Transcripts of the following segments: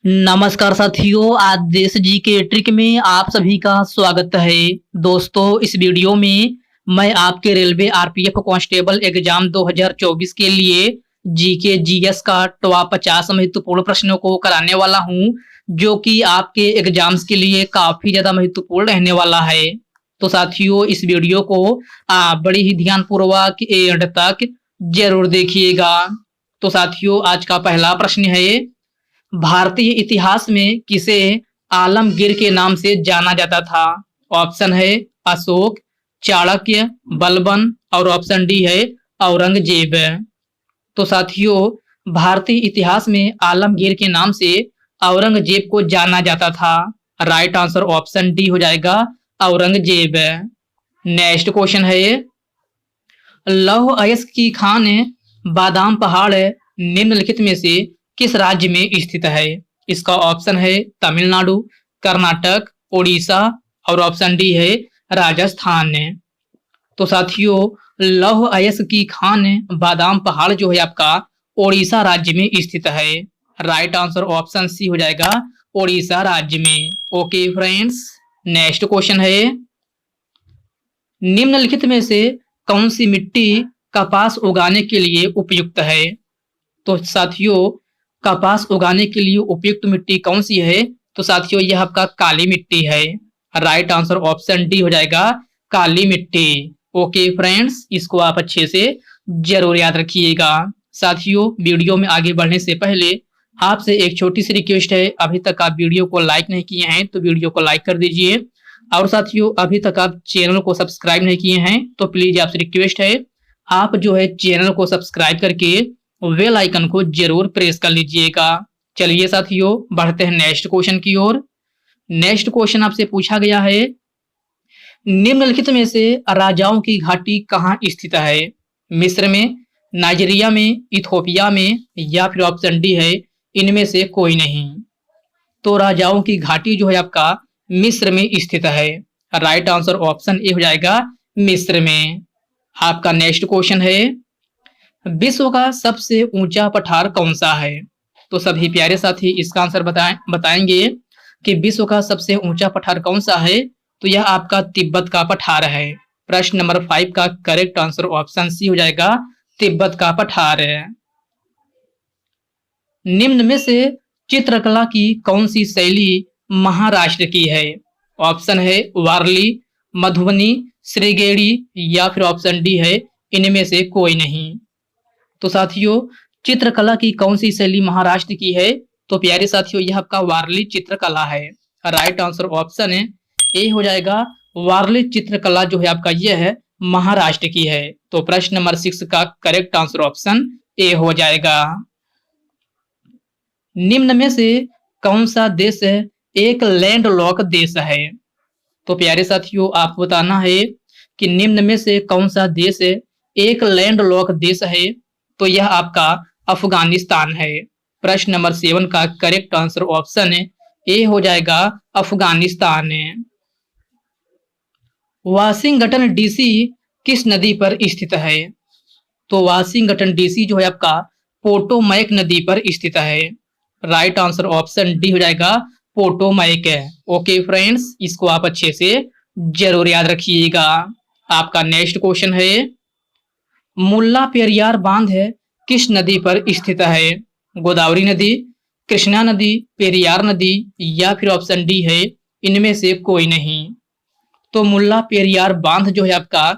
नमस्कार साथियों, आज देश जी के ट्रिक में आप सभी का स्वागत है। दोस्तों, इस वीडियो में मैं आपके रेलवे आरपीएफ कांस्टेबल एग्जाम 2024 के लिए जीके जीएस का टॉप 50 महत्वपूर्ण प्रश्नों को कराने वाला हूं, जो कि आपके एग्जाम्स के लिए काफी ज्यादा महत्वपूर्ण रहने वाला है। तो साथियों, इस वीडियो को आप बड़ी ही ध्यानपूर्वक एंड तक जरूर देखिएगा। तो साथियों, आज का पहला प्रश्न है, भारतीय इतिहास में किसे आलमगीर के नाम से जाना जाता था? ऑप्शन है अशोक, चाणक्य, बलबन और ऑप्शन डी है औरंगजेब। तो साथियों, भारतीय इतिहास में आलमगीर के नाम से औरंगजेब को जाना जाता था। राइट आंसर ऑप्शन डी हो जाएगा औरंगजेब। नेक्स्ट क्वेश्चन है, लौह अयस्क की खान बादाम पहाड़ निम्नलिखित में से किस राज्य में स्थित है? इसका ऑप्शन है तमिलनाडु, कर्नाटक, उड़ीसा और ऑप्शन डी है राजस्थान। तो साथियों, लौह अयस्क की खान बादाम पहाड़ जो है आपका उड़ीसा राज्य में स्थित है। राइट आंसर ऑप्शन सी हो जाएगा उड़ीसा राज्य में। ओके फ्रेंड्स, नेक्स्ट क्वेश्चन है, निम्नलिखित में से कौन सी मिट्टी कपास उगाने के लिए उपयुक्त है? तो साथियों, कपास उगाने के लिए उपयुक्त मिट्टी कौन सी है? तो साथियों, यह आपका काली मिट्टी है। राइट आंसर ऑप्शन डी हो जाएगा काली मिट्टी। ओके फ्रेंड्स, इसको आप अच्छे से जरूर याद रखिएगा। साथियों, वीडियो में आगे बढ़ने से पहले आपसे एक छोटी सी रिक्वेस्ट है, अभी तक आप वीडियो को लाइक नहीं किए हैं तो वीडियो को लाइक कर दीजिए। और साथियों, अभी तक आप चैनल को सब्सक्राइब नहीं किए हैं तो प्लीज आपसे रिक्वेस्ट है, आप जो है चैनल को सब्सक्राइब करके बेल आइकन को जरूर प्रेस कर लीजिएगा। चलिए साथियों, बढ़ते हैं नेक्स्ट क्वेश्चन की ओर। नेक्स्ट क्वेश्चन आपसे पूछा गया है, निम्नलिखित में से राजाओं की घाटी कहाँ स्थित है? मिस्र में, नाइजीरिया में, इथोपिया में या फिर ऑप्शन डी है इनमें से कोई नहीं। तो राजाओं की घाटी जो है आपका मिस्र में स्थित है। राइट आंसर ऑप्शन ए हो जाएगा मिस्र में। आपका नेक्स्ट क्वेश्चन है, विश्व का सबसे ऊंचा पठार कौन सा है? तो सभी प्यारे साथी इसका आंसर बताएंगे कि विश्व का सबसे ऊंचा पठार कौन सा है? तो यह आपका तिब्बत का पठार है। प्रश्न नंबर 5 का करेक्ट आंसर ऑप्शन सी हो जाएगा तिब्बत का पठार है। निम्न में से चित्रकला की कौन सी शैली महाराष्ट्र की है? ऑप्शन है वारली, मधुबनी, श्रीगेरी या फिर ऑप्शन डी है इनमें से कोई नहीं। तो साथियों, चित्रकला की कौन सी शैली महाराष्ट्र की है? तो प्यारे साथियों, यह आपका वारली चित्रकला है। राइट आंसर ऑप्शन है ए हो जाएगा वारली चित्रकला जो है आपका यह है महाराष्ट्र की है। तो प्रश्न नंबर 6 का करेक्ट आंसर ऑप्शन ए हो जाएगा। निम्न में से कौन सा देश है एक लैंडलॉक देश है? तो प्यारे साथियों, आप बताना है कि निम्न में से कौन सा देश है एक लैंडलॉक देश है? तो यह आपका अफगानिस्तान है। प्रश्न नंबर 7 का करेक्ट आंसर ऑप्शन ए हो जाएगा अफगानिस्तान। वाशिंगटन डीसी किस नदी पर स्थित है? तो वाशिंगटन डीसी जो है आपका पोटोमैक नदी पर स्थित है। राइट आंसर ऑप्शन डी हो जाएगा पोटोमैक। ओके फ्रेंड्स, इसको आप अच्छे से जरूर याद रखिएगा। आपका नेक्स्ट क्वेश्चन है, मुल्ला पेरियार बांध है किस नदी पर स्थित है? गोदावरी नदी, कृष्णा नदी, पेरियार नदी या फिर ऑप्शन डी है इनमें से कोई नहीं। तो मुल्ला पेरियार बांध जो है आपका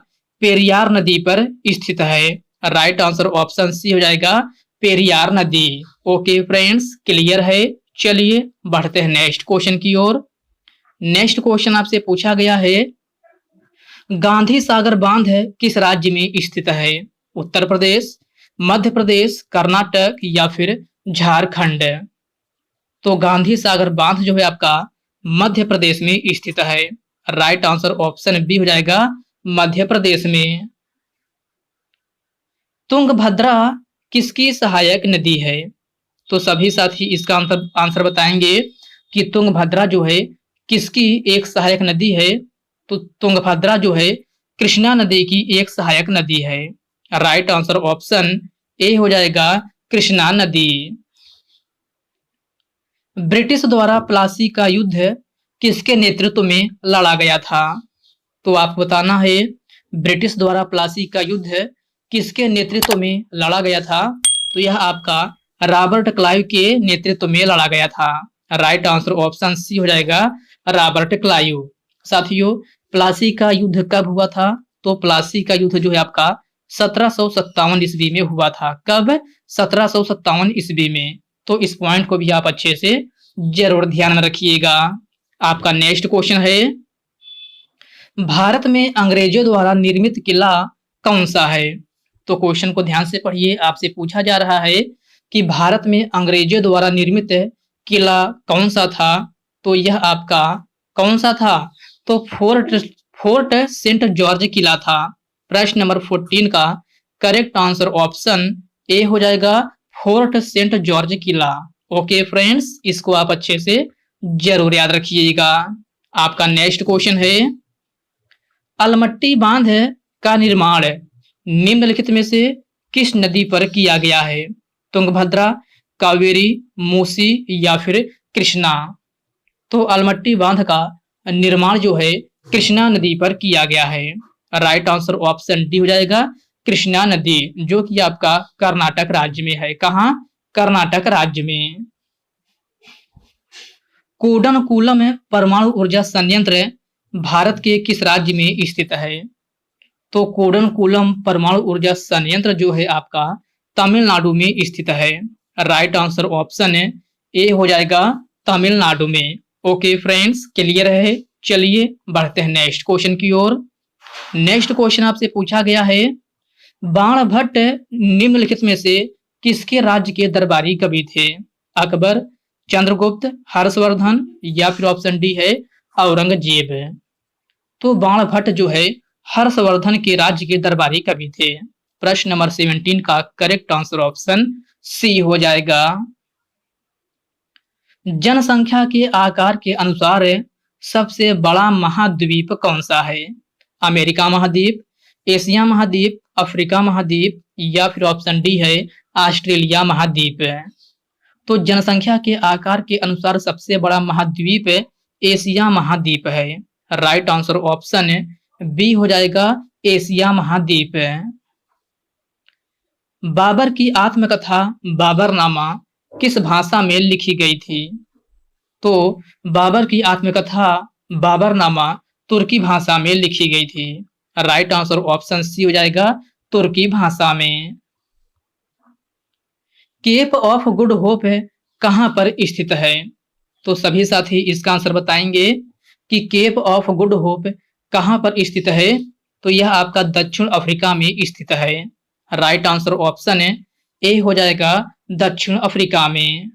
पेरियार नदी पर स्थित है। राइट आंसर ऑप्शन सी हो जाएगा पेरियार नदी। ओके फ्रेंड्स, क्लियर है। चलिए बढ़ते हैं नेक्स्ट क्वेश्चन की ओर। नेक्स्ट क्वेश्चन आपसे पूछा गया है, गांधी सागर बांध किस राज्य में स्थित है? उत्तर प्रदेश, मध्य प्रदेश, कर्नाटक या फिर झारखंड। तो गांधी सागर बांध जो है आपका मध्य प्रदेश में स्थित है। राइट आंसर ऑप्शन बी हो जाएगा मध्य प्रदेश में। तुंगभद्रा किसकी सहायक नदी है? तो सभी साथी इसका आंसर बताएंगे कि तुंगभद्रा जो है किसकी एक सहायक नदी है? तो तुंगभद्रा जो है कृष्णा नदी की एक सहायक नदी है। राइट आंसर ऑप्शन ए हो जाएगा कृष्णा नदी। ब्रिटिश द्वारा प्लासी का युद्ध किसके नेतृत्व में लड़ा गया था? तो आपको बताना है ब्रिटिश द्वारा प्लासी का युद्ध किसके नेतृत्व में लड़ा गया था? तो यह आपका रॉबर्ट क्लाइव के नेतृत्व में लड़ा गया था। राइट आंसर ऑप्शन सी हो जाएगा, रॉबर्ट क्लाइव। साथियों, प्लासी का युद्ध कब हुआ था? तो प्लासी का युद्ध जो है आपका 1757 ईस्वी में हुआ था। कब? 1757 ईस्वी में। तो इस पॉइंट को भी आप अच्छे से जरूर ध्यान में रखिएगा। आपका नेक्स्ट क्वेश्चन है, भारत में अंग्रेजों द्वारा निर्मित किला कौन सा है? तो क्वेश्चन को ध्यान से पढ़िए। आपसे पूछा जा रहा है कि भारत में अंग्रेजों द्वारा निर्मित किला कौन सा था? तो यह आपका कौन सा था? तो फोर्ट सेंट जॉर्ज किला था। प्रश्न नंबर 14 का करेक्ट आंसर ऑप्शन ए हो जाएगा, फोर्ट सेंट जॉर्ज किला। ओके फ्रेंड्स, इसको आप अच्छे से जरूर याद रखिएगा। आपका नेक्स्ट क्वेश्चन है, अलमट्टी बांध का निर्माण निम्नलिखित में से किस नदी पर किया गया है? तुंगभद्रा, कावेरी, मूसी या फिर कृष्णा? तो अलमट्टी बांध का निर्माण जो है कृष्णा नदी पर किया गया है। राइट आंसर ऑप्शन डी हो जाएगा, कृष्णा नदी, जो कि आपका कर्नाटक राज्य में है। कहां? कर्नाटक राज्य में। कूडनकुलम परमाणु ऊर्जा संयंत्र भारत के किस राज्य में स्थित है? तो कूडनकुलम परमाणु ऊर्जा संयंत्र जो है आपका तमिलनाडु में स्थित है। राइट आंसर ऑप्शन ए हो जाएगा, तमिलनाडु में। ओके फ्रेंड्स, क्लियर है। चलिए बढ़ते हैं नेक्स्ट क्वेश्चन की ओर। नेक्स्ट क्वेश्चन आपसे पूछा गया है, बाणभट्ट निम्नलिखित में से किसके राज्य के दरबारी कवि थे? अकबर, चंद्रगुप्त, हर्षवर्धन या फिर ऑप्शन डी है औरंगजेब? तो बाणभट्ट जो है हर्षवर्धन के राज्य के दरबारी कवि थे। प्रश्न नंबर 17 का करेक्ट आंसर ऑप्शन सी हो जाएगा। जनसंख्या के आकार के अनुसार सबसे बड़ा महाद्वीप कौन सा है? अमेरिका महाद्वीप, एशिया महाद्वीप, अफ्रीका महाद्वीप या फिर ऑप्शन डी है ऑस्ट्रेलिया महाद्वीप? तो जनसंख्या के आकार के अनुसार सबसे बड़ा महाद्वीप एशिया महाद्वीप है। राइट आंसर ऑप्शन बी हो जाएगा, एशिया महाद्वीप। बाबर की आत्मकथा बाबरनामा किस भाषा में लिखी गई थी? तो बाबर की आत्मकथा बाबरनामा तुर्की भाषा में लिखी गई थी। राइट आंसर ऑप्शन सी हो जाएगा, तुर्की भाषा में। केप ऑफ गुड होप कहां पर स्थित है? तो सभी साथी इसका आंसर बताएंगे कि केप ऑफ गुड होप कहां पर स्थित है? तो यह आपका दक्षिण अफ्रीका में स्थित है। राइट आंसर ऑप्शन ए हो जाएगा, दक्षिण अफ्रीका में।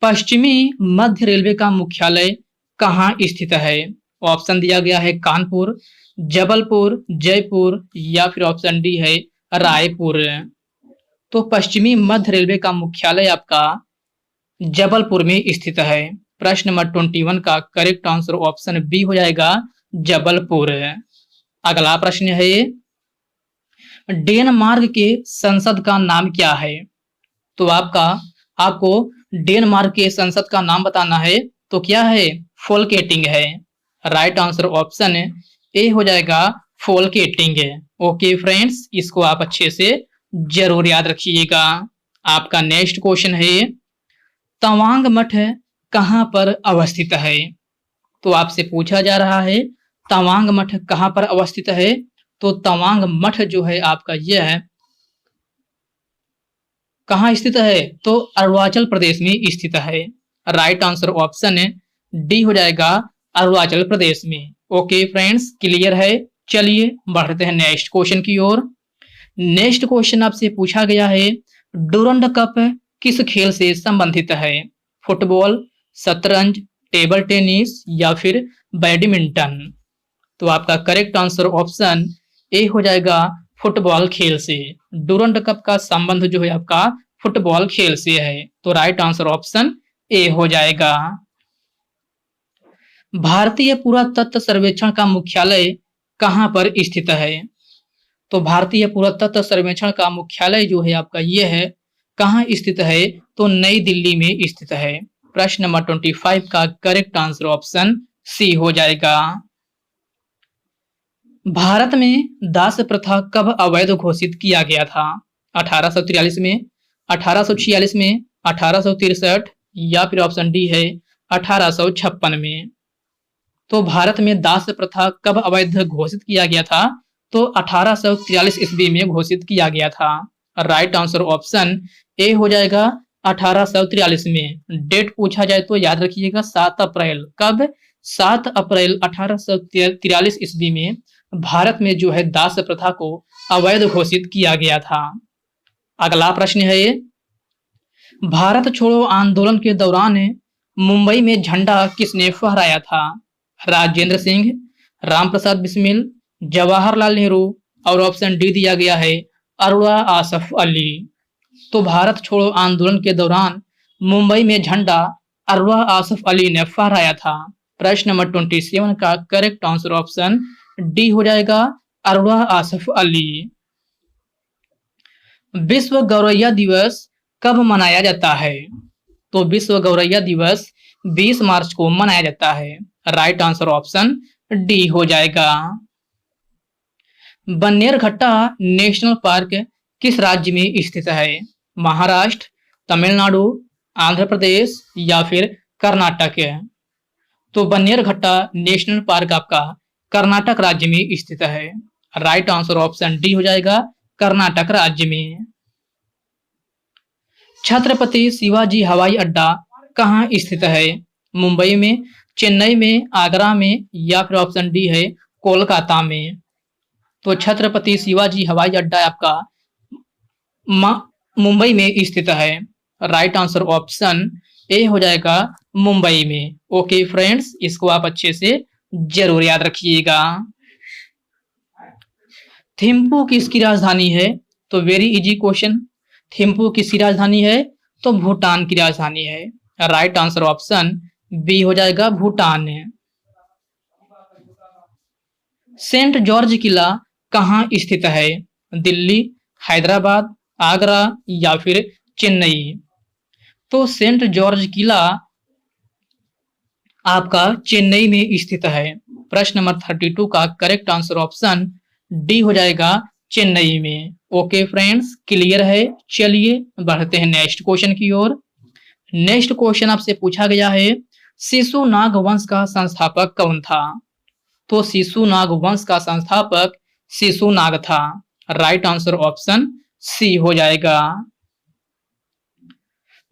पश्चिमी मध्य रेलवे का मुख्यालय कहां स्थित है? ऑप्शन दिया गया है कानपुर, जबलपुर, जयपुर या फिर ऑप्शन डी है रायपुर। तो पश्चिमी मध्य रेलवे का मुख्यालय आपका जबलपुर में स्थित है। प्रश्न नंबर 21 का करेक्ट आंसर ऑप्शन बी हो जाएगा, जबलपुर। अगला प्रश्न है, डेनमार्क के संसद का नाम क्या है? तो आपको डेनमार्क के संसद का नाम बताना है। तो क्या है? फोल्केटिंग है। राइट आंसर ऑप्शन ए हो जाएगा, फोल्केटिंग। ओके फ्रेंड्स, इसको आप अच्छे से जरूर याद रखिएगा। आपका नेक्स्ट क्वेश्चन है, तवांग मठ कहां पर अवस्थित है? तो आपसे पूछा जा रहा है तवांग मठ कहां पर अवस्थित है? तो तवांग मठ जो है आपका यह कहां स्थित है? तो अरुणाचल प्रदेश में स्थित है। राइट आंसर ऑप्शन डी हो जाएगा, अरुणाचल प्रदेश में। ओके फ्रेंड्स, क्लियर है। चलिए बढ़ते हैं नेक्स्ट क्वेश्चन की ओर। नेक्स्ट क्वेश्चन आपसे पूछा गया है, डूरंड कप किस खेल से संबंधित है? फुटबॉल, शतरंज, टेबल टेनिस या फिर बैडमिंटन? तो आपका करेक्ट आंसर ऑप्शन ए हो जाएगा, फुटबॉल खेल से। डूरंड कप का संबंध जो है आपका फुटबॉल खेल से है। तो राइट आंसर ऑप्शन ए हो जाएगा। भारतीय पुरातत्व सर्वेक्षण का मुख्यालय कहां पर स्थित है? तो भारतीय पुरातत्व सर्वेक्षण का मुख्यालय जो है आपका ये है कहाँ स्थित है? तो नई दिल्ली में स्थित है। प्रश्न नंबर 25 का करेक्ट आंसर ऑप्शन सी हो जाएगा। भारत में दास प्रथा कब अवैध घोषित किया गया था? 1843 में, 1846 में, 1863 या फिर ऑप्शन डी है 1856 में। तो भारत में दास प्रथा कब अवैध घोषित किया गया था? तो 1843 ईस्वी में घोषित किया गया था। राइट आंसर ऑप्शन ए हो जाएगा 1843 में। डेट पूछा जाए तो याद रखिएगा 7 अप्रैल। कब? 7 अप्रैल 1843 ईस्वी में भारत में जो है दास प्रथा को अवैध घोषित किया गया था। अगला प्रश्न है, भारत छोड़ो आंदोलन के दौरान मुंबई में झंडा किसने फहराया था? राजेंद्र सिंह, रामप्रसाद बिस्मिल, जवाहरलाल नेहरू और ऑप्शन डी दिया गया है अरुणा आसफ अली। तो भारत छोड़ो आंदोलन के दौरान मुंबई में झंडा अरुणा आसफ अली ने फहराया था। प्रश्न नंबर 27 का करेक्ट आंसर ऑप्शन डी हो जाएगा अरुणा आसफ अली। विश्व गौरैया दिवस कब मनाया जाता है? तो विश्व गौरैया दिवस 20 मार्च को मनाया जाता है। राइट आंसर ऑप्शन डी हो जाएगा। बन्नेरघट्टा नेशनल पार्क किस राज्य में स्थित है? महाराष्ट्र, तमिलनाडु, आंध्र प्रदेश या फिर कर्नाटक? तो बन्नेरघट्टा नेशनल पार्क आपका कर्नाटक राज्य में स्थित है। राइट आंसर ऑप्शन डी हो जाएगा कर्नाटक राज्य में। छत्रपति शिवाजी हवाई अड्डा कहाँ स्थित है? मुंबई में, चेन्नई में, आगरा में या फिर ऑप्शन डी है कोलकाता में? तो छत्रपति शिवाजी हवाई अड्डा आपका मुंबई में स्थित है। राइट आंसर ऑप्शन ए हो जाएगा मुंबई में। ओके फ्रेंड्स, इसको आप अच्छे से जरूर याद रखिएगा। थिम्पू किसकी राजधानी है? तो वेरी इजी क्वेश्चन। थिम्पू किसकी राजधानी है? तो भूटान की राजधानी है। राइट आंसर ऑप्शन बी हो जाएगा भूटान। सेंट जॉर्ज किला कहाँ स्थित है? दिल्ली, हैदराबाद, आगरा या फिर चेन्नई? तो सेंट जॉर्ज किला आपका चेन्नई में स्थित है। प्रश्न नंबर 32 का करेक्ट आंसर ऑप्शन डी हो जाएगा चेन्नई में। ओके फ्रेंड्स, क्लियर है। चलिए बढ़ते हैं नेक्स्ट क्वेश्चन की ओर। नेक्स्ट क्वेश्चन आपसे पूछा गया है, शिशुनाग वंश का संस्थापक कौन था? तो शिशुनाग वंश का संस्थापक शिशुनाग था। राइट आंसर ऑप्शन सी हो जाएगा।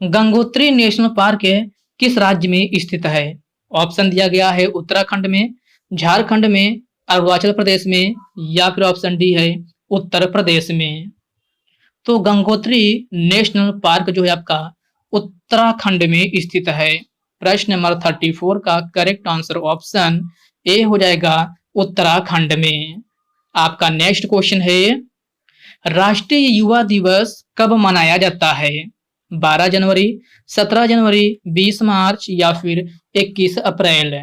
गंगोत्री नेशनल पार्क किस राज्य में स्थित है? ऑप्शन दिया गया है उत्तराखंड में, झारखंड में, अरुणाचल प्रदेश में या फिर ऑप्शन डी है उत्तर प्रदेश में? तो गंगोत्री नेशनल पार्क जो है आपका उत्तराखंड में स्थित है। प्रश्न नंबर 34 का करेक्ट आंसर ऑप्शन ए हो जाएगा उत्तराखंड में। आपका नेक्स्ट क्वेश्चन है, राष्ट्रीय युवा दिवस कब मनाया जाता है? 12 जनवरी, 17 जनवरी, 20 मार्च या फिर 21 अप्रैल?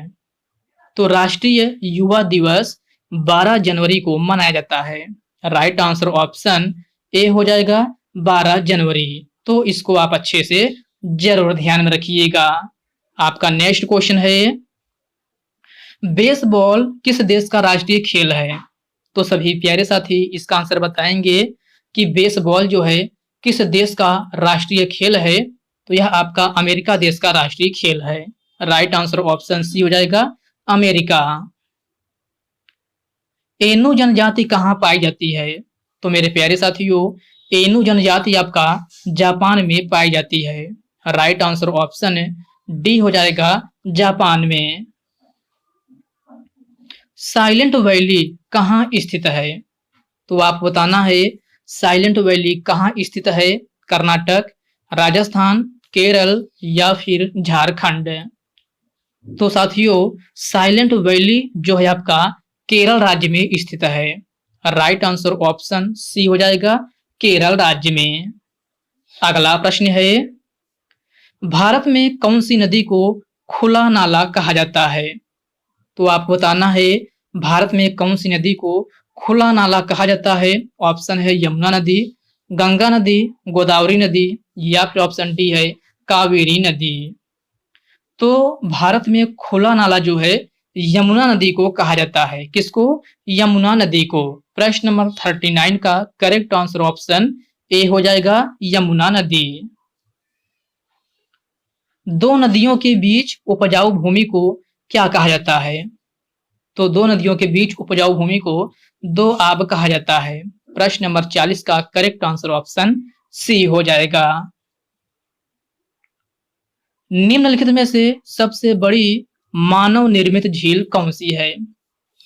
तो राष्ट्रीय युवा दिवस 12 जनवरी को मनाया जाता है। राइट आंसर ऑप्शन ए हो जाएगा 12 जनवरी। तो इसको आप अच्छे से जरूर ध्यान में रखिएगा। आपका नेक्स्ट क्वेश्चन है, बेसबॉल किस देश का राष्ट्रीय खेल है? तो सभी प्यारे साथी इसका आंसर बताएंगे कि बेसबॉल जो है किस देश का राष्ट्रीय खेल है? तो यह आपका अमेरिका देश का राष्ट्रीय खेल है। राइट आंसर ऑप्शन सी हो जाएगा अमेरिका। एनु जनजाति कहाँ पाई जाती है? तो मेरे प्यारे साथियों, एनु जनजाति आपका जापान में पाई जाती है। राइट आंसर ऑप्शन डी हो जाएगा जापान में। साइलेंट वैली कहाँ स्थित है? तो आप बताना है साइलेंट वैली कहाँ स्थित है? कर्नाटक, राजस्थान, केरल या फिर झारखंड? तो साथियों, साइलेंट वैली जो है आपका केरल राज्य में स्थित है। राइट आंसर ऑप्शन सी हो जाएगा केरल राज्य में। अगला प्रश्न है, भारत में कौन सी नदी को खुला नाला कहा जाता है? तो आपको बताना है भारत में कौन सी नदी को खुला नाला कहा जाता है। ऑप्शन है यमुना नदी, गंगा नदी, गोदावरी नदी या फिर ऑप्शन डी है कावेरी नदी। तो भारत में खुला नाला जो है यमुना नदी को कहा जाता है। किसको? यमुना नदी को। प्रश्न नंबर 39 का करेक्ट आंसर ऑप्शन ए हो जाएगा यमुना नदी। दो नदियों के बीच उपजाऊ भूमि को क्या कहा जाता है? तो दो नदियों के बीच उपजाऊ भूमि को दो आब कहा जाता है। प्रश्न नंबर 40 का करेक्ट आंसर ऑप्शन सी हो जाएगा। निम्नलिखित में से सबसे बड़ी मानव निर्मित झील कौन सी है?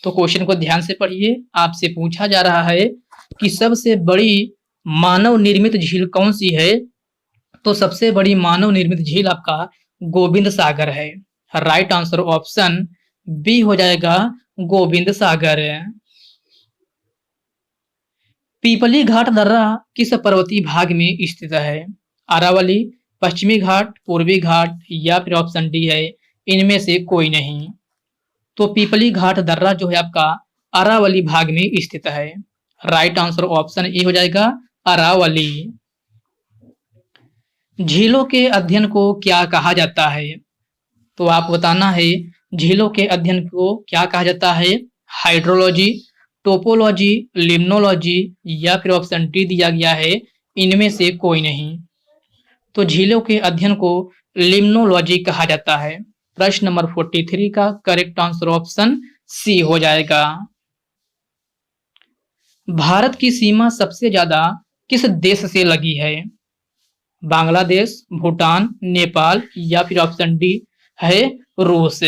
तो क्वेश्चन को ध्यान से पढ़िए। आपसे पूछा जा रहा है कि सबसे बड़ी मानव निर्मित झील कौन सी है? तो सबसे बड़ी मानव निर्मित झील आपका गोविंद सागर है। राइट आंसर ऑप्शन बी हो जाएगा गोविंद सागर। पीपली घाट दर्रा किस पर्वतीय भाग में स्थित है? अरावली, पश्चिमी घाट, पूर्वी घाट या फिर ऑप्शन डी है इनमें से कोई नहीं। तो पीपली घाट दर्रा जो है आपका अरावली भाग में स्थित है। राइट आंसर ऑप्शन ए हो जाएगा अरावली। झीलों के अध्ययन को क्या कहा जाता है? तो आप बताना है झीलों के अध्ययन को क्या कहा जाता है? हाइड्रोलॉजी, टोपोलॉजी, लिम्नोलॉजी या फिर ऑप्शन डी दिया गया है इनमें से कोई नहीं। तो झीलों के अध्ययन को लिम्नोलॉजी कहा जाता है। प्रश्न नंबर 43 का करेक्ट आंसर ऑप्शन सी हो जाएगा। भारत की सीमा सबसे ज्यादा किस देश से लगी है? बांग्लादेश, भूटान, नेपाल या फिर ऑप्शन डी है रूस।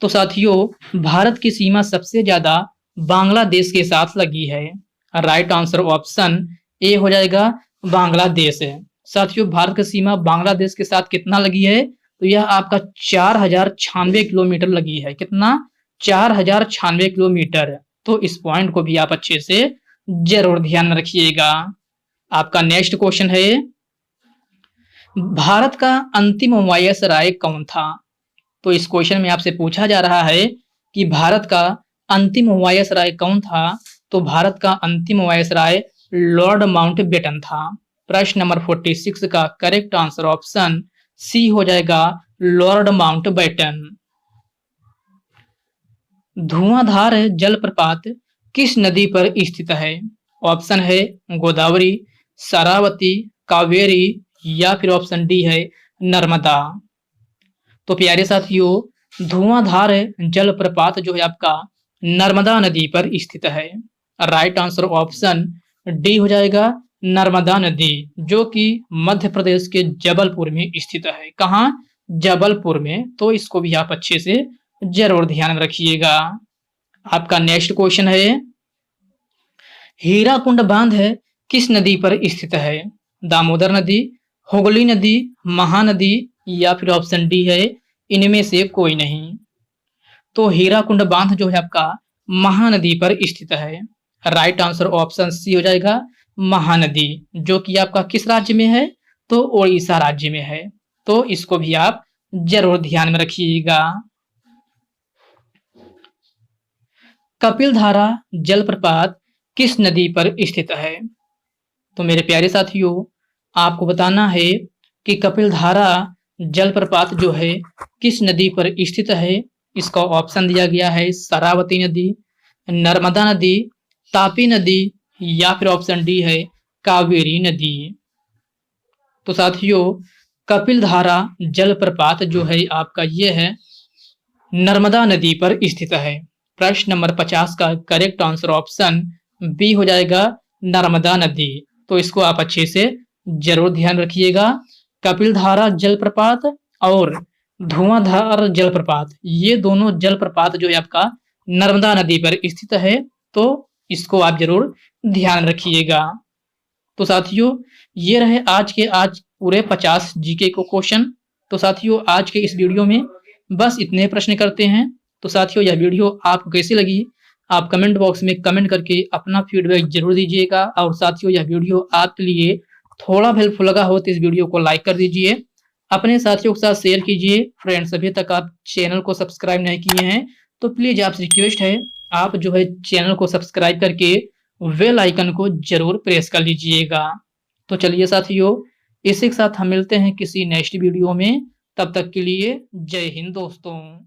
तो साथियों भारत की सीमा सबसे ज्यादा बांग्लादेश के साथ लगी है। राइट आंसर ऑप्शन ए हो जाएगा बांग्लादेश। साथियों भारत की सीमा बांग्लादेश के साथ कितना लगी है? तो यह आपका 4096 किलोमीटर लगी है। कितना? 4096 किलोमीटर। तो इस पॉइंट को भी आप अच्छे से जरूर ध्यान में रखिएगा। आपका नेक्स्ट क्वेश्चन है भारत का अंतिम वायसराय कौन था? तो इस क्वेश्चन में आपसे पूछा जा रहा है कि भारत का अंतिम वायसराय कौन था? तो भारत का अंतिम वायसराय लॉर्ड माउंटबेटन था। प्रश्न नंबर 46 का करेक्ट आंसर ऑप्शन सी हो जाएगा लॉर्ड माउंटबेटन। धुआंधार जलप्रपात किस नदी पर स्थित है? ऑप्शन है गोदावरी, शरावती, कावेरी या फिर ऑप्शन डी है नर्मदा। तो प्यारे साथियों धुआंधार जलप्रपात जो है आपका नर्मदा नदी पर स्थित है। राइट आंसर ऑप्शन डी हो जाएगा नर्मदा नदी, जो कि मध्य प्रदेश के जबलपुर में स्थित है। कहाँ? जबलपुर में। तो इसको भी आप अच्छे से जरूर ध्यान में रखिएगा। आपका नेक्स्ट क्वेश्चन है हीराकुंड बांध किस नदी पर स्थित है? दामोदर नदी, हुगली नदी, महानदी या फिर ऑप्शन डी है इनमें से कोई नहीं। तो हीराकुंड बांध जो है आपका महानदी पर स्थित है। राइट आंसर ऑप्शन सी हो जाएगा महानदी, जो कि आपका किस राज्य में है? तो ओडिशा राज्य में है। तो इसको भी आप जरूर ध्यान में रखिएगा। कपिलधारा जलप्रपात किस नदी पर स्थित है? तो मेरे प्यारे साथियों आपको बताना है कि कपिलधारा जलप्रपात जो है किस नदी पर स्थित है। इसका ऑप्शन दिया गया है शरावती नदी, नर्मदा नदी, तापी नदी या फिर ऑप्शन डी है कावेरी नदी। तो साथियों कपिलधारा जलप्रपात जो है आपका ये है नर्मदा नदी पर स्थित है। प्रश्न नंबर 50 का करेक्ट आंसर ऑप्शन बी हो जाएगा नर्मदा नदी। तो इसको आप अच्छे से जरूर ध्यान रखिएगा। कपिलधारा जलप्रपात और धुआंधार जलप्रपात ये दोनों जलप्रपात जो है आपका नर्मदा नदी पर स्थित है। तो इसको आप जरूर ध्यान रखिएगा। तो साथियों ये रहे आज पूरे 50 जीके को क्वेश्चन। तो साथियों आज के इस वीडियो में बस इतने प्रश्न करते हैं। तो साथियों यह वीडियो आपको कैसी लगी आप कमेंट बॉक्स में कमेंट करके अपना फीडबैक जरूर दीजिएगा। और साथियों यह वीडियो आपके लिए थोड़ा हेल्पफुल लगा हो तो इस वीडियो को लाइक कर दीजिए, अपने साथियों के साथ शेयर कीजिए। फ्रेंड्स अभी तक आप चैनल को सब्सक्राइब नहीं किए हैं तो प्लीज आपसे रिक्वेस्ट है आप जो है चैनल को सब्सक्राइब करके बेल आइकन को जरूर प्रेस कर लीजिएगा। तो चलिए साथियों, इसी के साथ हम मिलते हैं किसी नेक्स्ट वीडियो में। तब तक के लिए जय हिंद दोस्तों।